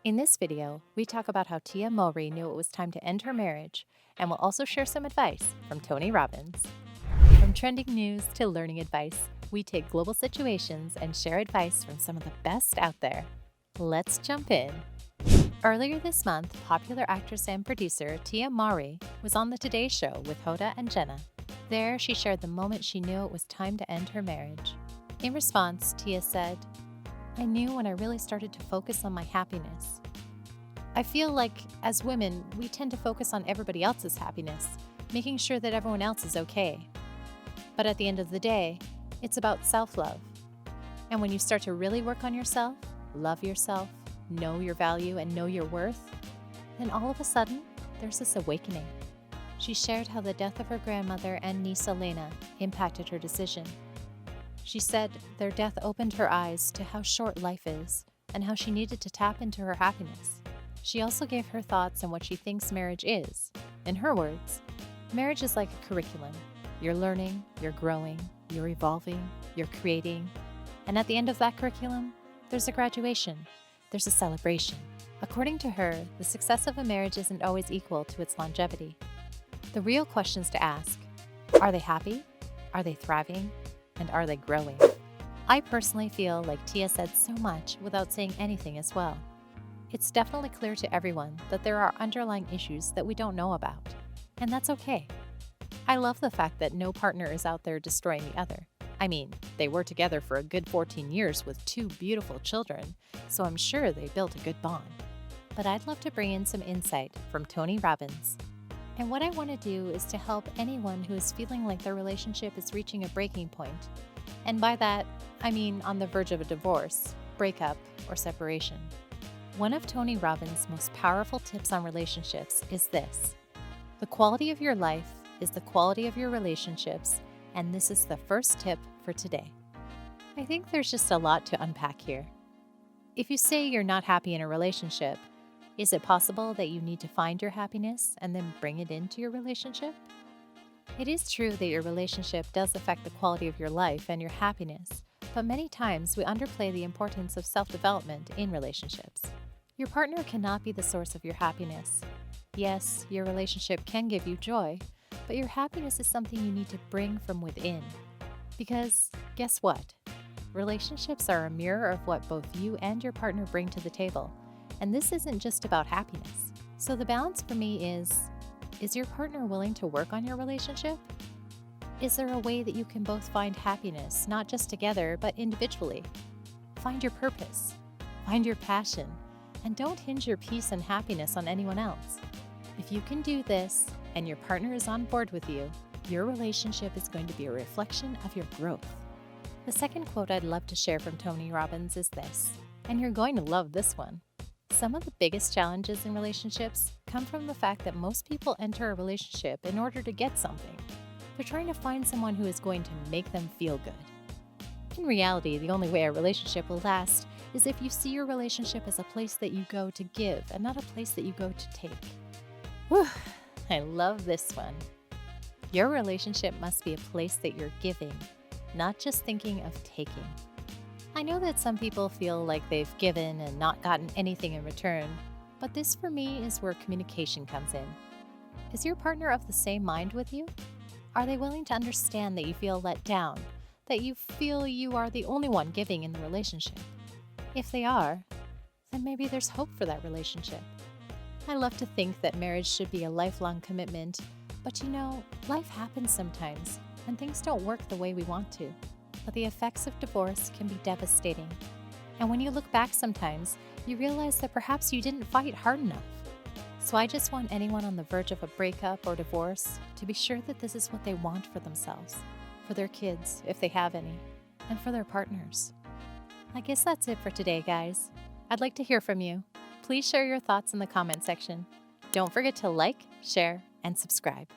In this video, we talk about how Tia Mowry knew it was time to end her marriage, and we'll also share some advice from Tony Robbins. From trending news to learning advice, we take global situations and share advice from some of the best out there. Let's jump in. Earlier this month, popular actress and producer Tia Mowry was on the Today Show with Hoda and Jenna. There, she shared the moment she knew it was time to end her marriage. In response, Tia said, "I knew when I really started to focus on my happiness. I feel like, as women, we tend to focus on everybody else's happiness, making sure that everyone else is okay. But at the end of the day, it's about self-love. And when you start to really work on yourself, love yourself, know your value, and know your worth, then all of a sudden, there's this awakening." She shared how the death of her grandmother and niece Elena impacted her decision. She said their death opened her eyes to how short life is and how she needed to tap into her happiness. She also gave her thoughts on what she thinks marriage is. In her words, marriage is like a curriculum. You're learning, you're growing, you're evolving, you're creating. And at the end of that curriculum, there's a graduation, there's a celebration. According to her, the success of a marriage isn't always equal to its longevity. The real questions to ask: are they happy? Are they thriving? And are they growing? I personally feel like Tia said so much without saying anything as well. It's definitely clear to everyone that there are underlying issues that we don't know about, and that's okay. I love the fact that no partner is out there destroying the other. I mean, they were together for a good 14 years with 2 beautiful children, so I'm sure they built a good bond. But I'd love to bring in some insight from Tony Robbins. And what I want to do is to help anyone who is feeling like their relationship is reaching a breaking point. And by that, I mean on the verge of a divorce, breakup, or separation. One of Tony Robbins' most powerful tips on relationships is this: the quality of your life is the quality of your relationships, and this is the first tip for today. I think there's just a lot to unpack here. If you say you're not happy in a relationship, is it possible that you need to find your happiness and then bring it into your relationship? It is true that your relationship does affect the quality of your life and your happiness, but many times we underplay the importance of self-development in relationships. Your partner cannot be the source of your happiness. Yes, your relationship can give you joy, but your happiness is something you need to bring from within. Because guess what? Relationships are a mirror of what both you and your partner bring to the table. And this isn't just about happiness. So the balance for me is your partner willing to work on your relationship? Is there a way that you can both find happiness, not just together, but individually? Find your purpose, find your passion, and don't hinge your peace and happiness on anyone else. If you can do this, and your partner is on board with you, your relationship is going to be a reflection of your growth. The second quote I'd love to share from Tony Robbins is this, and you're going to love this one. Some of the biggest challenges in relationships come from the fact that most people enter a relationship in order to get something. They're trying to find someone who is going to make them feel good. In reality, the only way a relationship will last is if you see your relationship as a place that you go to give and not a place that you go to take. Whew, I love this one. Your relationship must be a place that you're giving, not just thinking of taking. I know that some people feel like they've given and not gotten anything in return, but this for me is where communication comes in. Is your partner of the same mind with you? Are they willing to understand that you feel let down, that you feel you are the only one giving in the relationship? If they are, then maybe there's hope for that relationship. I love to think that marriage should be a lifelong commitment, but life happens sometimes, and things don't work the way we want to. But the effects of divorce can be devastating. And when you look back sometimes, you realize that perhaps you didn't fight hard enough. So I just want anyone on the verge of a breakup or divorce to be sure that this is what they want for themselves, for their kids, if they have any, and for their partners. I guess that's it for today, guys. I'd like to hear from you. Please share your thoughts in the comment section. Don't forget to like, share, and subscribe.